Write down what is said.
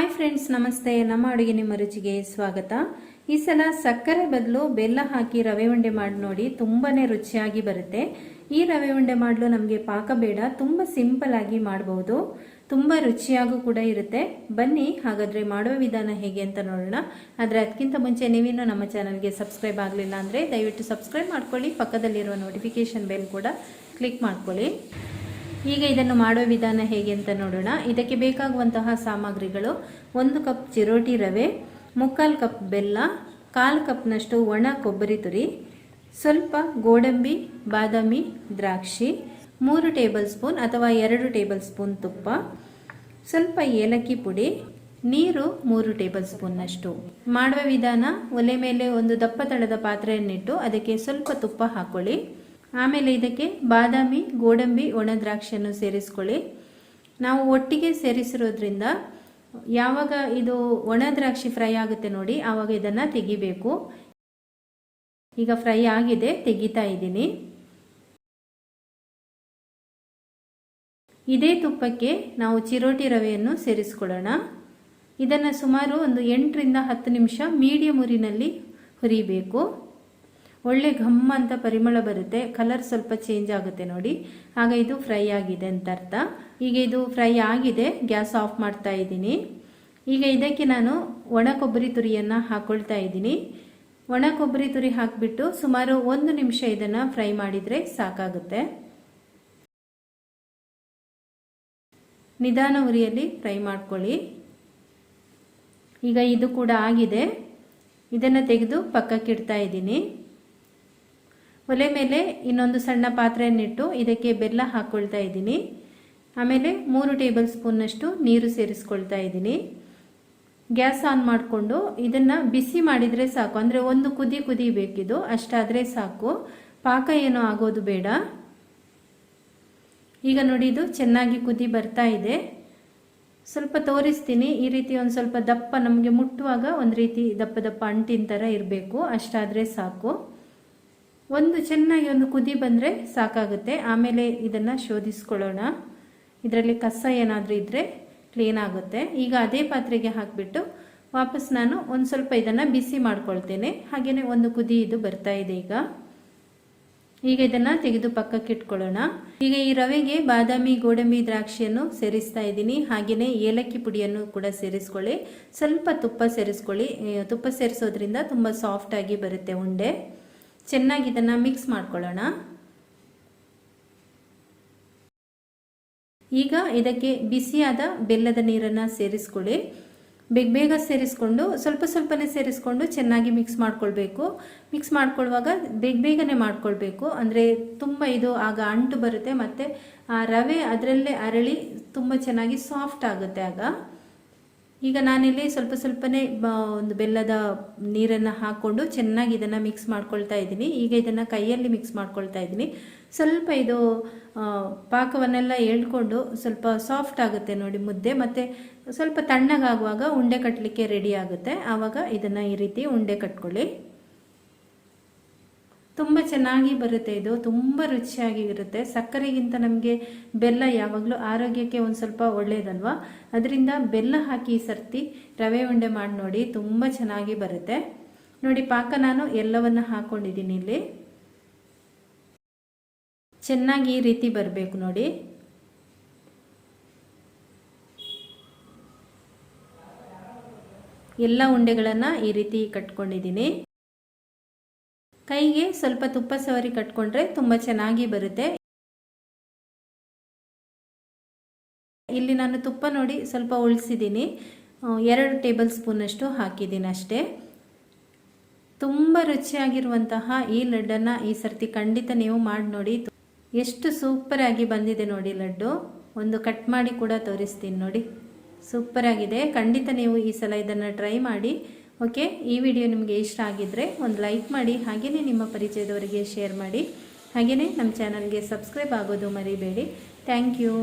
Hi friends, ನಮಸ್ತೆ. ನಮ್ಮ ಅಡುಗೆ ನಿಮ್ಮ ರುಚಿಗೆ ಸ್ವಾಗತ. ಈ ಸಲ ಸಕ್ಕರೆ ಬದಲು ಬೆಲ್ಲ ಹಾಕಿ ರವೆ ಉಂಡೆ ಮಾಡಿ ನೋಡಿ, ತುಂಬಾನೇ ರುಚಿಯಾಗಿ ಬರುತ್ತೆ. ಈ ರವೆ ಉಂಡೆ ಮಾಡಲು ನಮಗೆ ಪಾಕ ಬೇಡ, ತುಂಬ ಸಿಂಪಲ್ ಆಗಿ ಮಾಡಬಹುದು, ತುಂಬ ರುಚಿಯಾಗೂ ಕೂಡ ಇರುತ್ತೆ. ಬನ್ನಿ ಹಾಗಾದರೆ ಮಾಡುವ ವಿಧಾನ ಹೇಗೆ ಅಂತ ನೋಡೋಣ. ಆದರೆ ಅದಕ್ಕಿಂತ ಮುಂಚೆ ನೀವಿನ್ನೂ ನಮ್ಮ ಚಾನಲ್ಗೆ ಸಬ್ಸ್ಕ್ರೈಬ್ ಆಗಲಿಲ್ಲ ಅಂದರೆ ದಯವಿಟ್ಟು ಸಬ್ಸ್ಕ್ರೈಬ್ ಮಾಡ್ಕೊಳ್ಳಿ, ಪಕ್ಕದಲ್ಲಿರುವ ನೋಟಿಫಿಕೇಶನ್ ಬೆಲ್ ಕೂಡ ಕ್ಲಿಕ್ ಮಾಡ್ಕೊಳ್ಳಿ. ಈಗ ಇದನ್ನು ಮಾಡುವ ವಿಧಾನ ಹೇಗೆ ಅಂತ ನೋಡೋಣ. ಇದಕ್ಕೆ ಬೇಕಾಗುವಂತಹ ಸಾಮಗ್ರಿಗಳು: 1 ಕಪ್ ಚಿರೋಟಿ ರವೆ, 3/4 ಕಪ್ ಬೆಲ್ಲ, 1/4 ಕಪ್ನಷ್ಟು ಒಣ ಕೊಬ್ಬರಿ ತುರಿ, ಸ್ವಲ್ಪ ಗೋಡಂಬಿ, ಬಾದಾಮಿ, ದ್ರಾಕ್ಷಿ, 3 ಟೇಬಲ್ ಸ್ಪೂನ್ ಅಥವಾ 2 ಟೇಬಲ್ ಸ್ಪೂನ್ ತುಪ್ಪ, ಸ್ವಲ್ಪ ಏಲಕ್ಕಿ ಪುಡಿ, ನೀರು 3 ಟೇಬಲ್ ಸ್ಪೂನ್ನಷ್ಟು. ಮಾಡುವ ವಿಧಾನ: ಒಲೆ ಮೇಲೆ ಒಂದು ದಪ್ಪ ತಳದ ಪಾತ್ರೆಯನ್ನಿಟ್ಟು ಅದಕ್ಕೆ ಸ್ವಲ್ಪ ತುಪ್ಪ ಹಾಕೊಳ್ಳಿ. ಆಮೇಲೆ ಇದಕ್ಕೆ ಬಾದಾಮಿ, ಗೋಡಂಬಿ, ಒಣ ದ್ರಾಕ್ಷಿಯನ್ನು ಸೇರಿಸ್ಕೊಳ್ಳಿ. ನಾವು ಒಟ್ಟಿಗೆ ಸೇರಿಸಿರೋದ್ರಿಂದ ಯಾವಾಗ ಇದು ಒಣ ದ್ರಾಕ್ಷಿ ಫ್ರೈ ಆಗುತ್ತೆ ನೋಡಿ, ಆವಾಗ ಇದನ್ನು ತೆಗಿಬೇಕು. ಈಗ ಫ್ರೈ ಆಗಿದೆ, ತೆಗಿತಾ ಇದ್ದೀನಿ. ಇದೇ ತುಪ್ಪಕ್ಕೆ ನಾವು ಚಿರೋಟಿ ರವೆಯನ್ನು ಸೇರಿಸ್ಕೊಳ್ಳೋಣ. ಇದನ್ನು ಸುಮಾರು ಒಂದು 8 ರಿಂದ 10 ನಿಮಿಷ ಮೀಡಿಯಂ ಉರಿನಲ್ಲಿ ಹುರಿಬೇಕು. ಒಳ್ಳೆ ಘಮ್ಮ ಅಂತ ಪರಿಮಳ ಬರುತ್ತೆ, ಕಲರ್ ಸ್ವಲ್ಪ ಚೇಂಜ್ ಆಗುತ್ತೆ ನೋಡಿ, ಆಗ ಇದು ಫ್ರೈ ಆಗಿದೆ ಅಂತ ಅರ್ಥ. ಈಗ ಇದು ಫ್ರೈ ಆಗಿದೆ, ಗ್ಯಾಸ್ ಆಫ್ ಮಾಡ್ತಾ ಇದ್ದೀನಿ. ಈಗ ಇದಕ್ಕೆ ನಾನು ಒಣ ಕೊಬ್ಬರಿ ತುರಿಯನ್ನು ಹಾಕೊಳ್ತಾ ಇದ್ದೀನಿ. ಒಣ ಕೊಬ್ಬರಿ ತುರಿ ಹಾಕಿಬಿಟ್ಟು ಸುಮಾರು 1 ನಿಮಿಷ ಇದನ್ನು ಫ್ರೈ ಮಾಡಿದರೆ ಸಾಕಾಗುತ್ತೆ. ನಿಧಾನ ಉರಿಯಲ್ಲಿ ಫ್ರೈ ಮಾಡ್ಕೊಳ್ಳಿ. ಈಗ ಇದು ಕೂಡ ಆಗಿದೆ, ಇದನ್ನು ತೆಗೆದು ಪಕ್ಕಕ್ಕೆ ಇಡ್ತಾ ಇದ್ದೀನಿ. ಒಲೆ ಮೇಲೆ ಇನ್ನೊಂದು ಸಣ್ಣ ಪಾತ್ರೆಯನ್ನಿಟ್ಟು ಇದಕ್ಕೆ ಬೆಲ್ಲ ಹಾಕ್ಕೊಳ್ತಾ ಇದ್ದೀನಿ. ಆಮೇಲೆ 3 ಟೇಬಲ್ ಸ್ಪೂನ್ನಷ್ಟು ನೀರು ಸೇರಿಸ್ಕೊಳ್ತಾ ಇದ್ದೀನಿ. ಗ್ಯಾಸ್ ಆನ್ ಮಾಡಿಕೊಂಡು ಇದನ್ನು ಬಿಸಿ ಮಾಡಿದರೆ ಸಾಕು, ಅಂದರೆ ಒಂದು ಕುದಿ ಬೇಕಿದು, ಅಷ್ಟಾದರೆ ಸಾಕು, ಪಾಕ ಏನೂ ಆಗೋದು ಬೇಡ. ಈಗ ನೋಡಿ, ಇದು ಚೆನ್ನಾಗಿ ಕುದಿ ಬರ್ತಾ ಇದೆ. ಸ್ವಲ್ಪ ತೋರಿಸ್ತೀನಿ. ಈ ರೀತಿ ಒಂದು ಸ್ವಲ್ಪ ದಪ್ಪ, ನಮಗೆ ಮುಟ್ಟುವಾಗ ಒಂದು ರೀತಿ ದಪ್ಪ ಅಂಟಿನ ಥರ ಇರಬೇಕು, ಅಷ್ಟಾದರೆ ಸಾಕು. ಒಂದು ಚೆನ್ನಾಗಿ ಒಂದು ಕುದಿ ಬಂದರೆ ಸಾಕಾಗುತ್ತೆ. ಆಮೇಲೆ ಇದನ್ನು ಶೋಧಿಸ್ಕೊಳ್ಳೋಣ, ಇದರಲ್ಲಿ ಕಸ ಏನಾದರೂ ಇದ್ದರೆ ಕ್ಲೀನ್ ಆಗುತ್ತೆ. ಈಗ ಅದೇ ಪಾತ್ರೆಗೆ ಹಾಕಿಬಿಟ್ಟು ವಾಪಸ್ ನಾನು ಒಂದು ಸ್ವಲ್ಪ ಇದನ್ನು ಬಿಸಿ ಮಾಡ್ಕೊಳ್ತೇನೆ. ಹಾಗೆಯೇ ಒಂದು ಕುದಿ ಇದು ಬರ್ತಾ ಇದೆ. ಈಗ ಇದನ್ನು ತೆಗೆದು ಪಕ್ಕಕ್ಕೆ ಇಟ್ಕೊಳ್ಳೋಣ. ಈಗ ಈ ರವೆಗೆ ಬಾದಾಮಿ, ಗೋಡಂಬಿ, ದ್ರಾಕ್ಷಿಯನ್ನು ಸೇರಿಸ್ತಾ ಇದ್ದೀನಿ. ಹಾಗೆಯೇ ಏಲಕ್ಕಿ ಪುಡಿಯನ್ನು ಕೂಡ ಸೇರಿಸ್ಕೊಳ್ಳಿ. ಸ್ವಲ್ಪ ತುಪ್ಪ ಸೇರಿಸ್ಕೊಳ್ಳಿ. ತುಪ್ಪ ಸೇರಿಸೋದ್ರಿಂದ ತುಂಬ ಸಾಫ್ಟಾಗಿ ಬರುತ್ತೆ ಉಂಡೆ. ಚೆನ್ನಾಗಿ ಇದನ್ನು ಮಿಕ್ಸ್ ಮಾಡ್ಕೊಳ್ಳೋಣ. ಈಗ ಇದಕ್ಕೆ ಬಿಸಿಯಾದ ಬೆಲ್ಲದ ನೀರನ್ನು ಸೇರಿಸ್ಕೊಳ್ಳಿ. ಬೇಗ ಸೇರಿಸ್ಕೊಂಡು ಸ್ವಲ್ಪನೇ ಸೇರಿಸ್ಕೊಂಡು ಚೆನ್ನಾಗಿ ಮಿಕ್ಸ್ ಮಾಡ್ಕೊಳ್ಬೇಕು. ಮಿಕ್ಸ್ ಮಾಡ್ಕೊಳ್ಳುವಾಗ ಬೇಗನೆ ಮಾಡ್ಕೊಳ್ಬೇಕು, ಅಂದರೆ ತುಂಬ ಇದು ಆಗ ಅಂಟು ಬರುತ್ತೆ, ಮತ್ತು ಆ ರವೆ ಅದರಲ್ಲೇ ಅರಳಿ ತುಂಬ ಚೆನ್ನಾಗಿ ಸಾಫ್ಟ್ ಆಗುತ್ತೆ ಆಗ. ಈಗ ನಾನಿಲ್ಲಿ ಸ್ವಲ್ಪನೇ ಒಂದು ಬೆಲ್ಲದ ನೀರನ್ನು ಹಾಕ್ಕೊಂಡು ಚೆನ್ನಾಗಿ ಇದನ್ನು ಮಿಕ್ಸ್ ಮಾಡ್ಕೊಳ್ತಾ ಇದ್ದೀನಿ. ಈಗ ಇದನ್ನು ಕೈಯಲ್ಲಿ ಮಿಕ್ಸ್ ಮಾಡ್ಕೊಳ್ತಾ ಇದ್ದೀನಿ. ಸ್ವಲ್ಪ ಇದು ಪಾಕವನ್ನೆಲ್ಲ ಎಳ್ಕೊಂಡು ಸ್ವಲ್ಪ ಸಾಫ್ಟ್ ಆಗುತ್ತೆ ನೋಡಿ ಮುದ್ದೆ, ಮತ್ತು ಸ್ವಲ್ಪ ತಣ್ಣಗಾಗುವಾಗ ಉಂಡೆ ಕಟ್ಟಲಿಕ್ಕೆ ರೆಡಿ ಆಗುತ್ತೆ. ಆವಾಗ ಇದನ್ನು ಈ ರೀತಿ ಉಂಡೆ ಕಟ್ಕೊಳ್ಳಿ. ತುಂಬ ಚೆನ್ನಾಗಿ ಬರುತ್ತೆ, ಇದು ತುಂಬ ರುಚಿಯಾಗಿ ಇರುತ್ತೆ. ಸಕ್ಕರೆಗಿಂತ ನಮಗೆ ಬೆಲ್ಲ ಯಾವಾಗಲೂ ಆರೋಗ್ಯಕ್ಕೆ ಒಂದು ಸ್ವಲ್ಪ ಒಳ್ಳೆಯದಲ್ವಾ, ಅದರಿಂದ ಬೆಲ್ಲ ಹಾಕಿ ಈ ಸರ್ತಿ ರವೆ ಉಂಡೆ ಮಾಡಿ ನೋಡಿ, ತುಂಬ ಚೆನ್ನಾಗಿ ಬರುತ್ತೆ ನೋಡಿ. ಪಾಕ ನಾನು ಎಲ್ಲವನ್ನು ಹಾಕ್ಕೊಂಡಿದ್ದೀನಿ. ಇಲ್ಲಿ ಚೆನ್ನಾಗಿ ಈ ರೀತಿ ಬರಬೇಕು ನೋಡಿ. ಎಲ್ಲ ಉಂಡೆಗಳನ್ನು ಈ ರೀತಿ ಕಟ್ಕೊಂಡಿದ್ದೀನಿ. ಕೈಗೆ ಸ್ವಲ್ಪ ತುಪ್ಪ ಸವರಿ ಕಟ್ಕೊಂಡ್ರೆ ತುಂಬ ಚೆನ್ನಾಗಿ ಬರುತ್ತೆ. ಇಲ್ಲಿ ನಾನು ತುಪ್ಪ ನೋಡಿ ಸ್ವಲ್ಪ ಉಳಿಸಿದ್ದೀನಿ, 2 ಟೇಬಲ್ ಸ್ಪೂನಷ್ಟು ಹಾಕಿದ್ದೀನಿ ಅಷ್ಟೇ. ತುಂಬ ರುಚಿಯಾಗಿರುವಂತಹ ಈ ಲಡ್ಡನ್ನು ಈ ಸರ್ತಿ ಖಂಡಿತ ನೀವು ಮಾಡಿ ನೋಡಿ. ಎಷ್ಟು ಸೂಪರಾಗಿ ಬಂದಿದೆ ನೋಡಿ ಲಡ್ಡು. ಒಂದು ಕಟ್ ಮಾಡಿ ಕೂಡ ತೋರಿಸ್ತೀನಿ ನೋಡಿ, ಸೂಪರಾಗಿದೆ. ಖಂಡಿತ ನೀವು ಈ ಸಲ ಇದನ್ನು ಟ್ರೈ ಮಾಡಿ. ಓಕೆ, ಈ ವಿಡಿಯೋ ನಿಮಗೆ ಇಷ್ಟ ಆಗಿದ್ದರೆ ಒಂದು ಲೈಕ್ ಮಾಡಿ, ಹಾಗೆಯೇ ನಿಮ್ಮ ಪರಿಚಯದವರಿಗೆ ಶೇರ್ ಮಾಡಿ, ಹಾಗೆಯೇ ನಮ್ಮ ಚಾನಲ್ಗೆ ಸಬ್ಸ್ಕ್ರೈಬ್ ಆಗೋದು ಮರಿಬೇಡಿ. Thank you.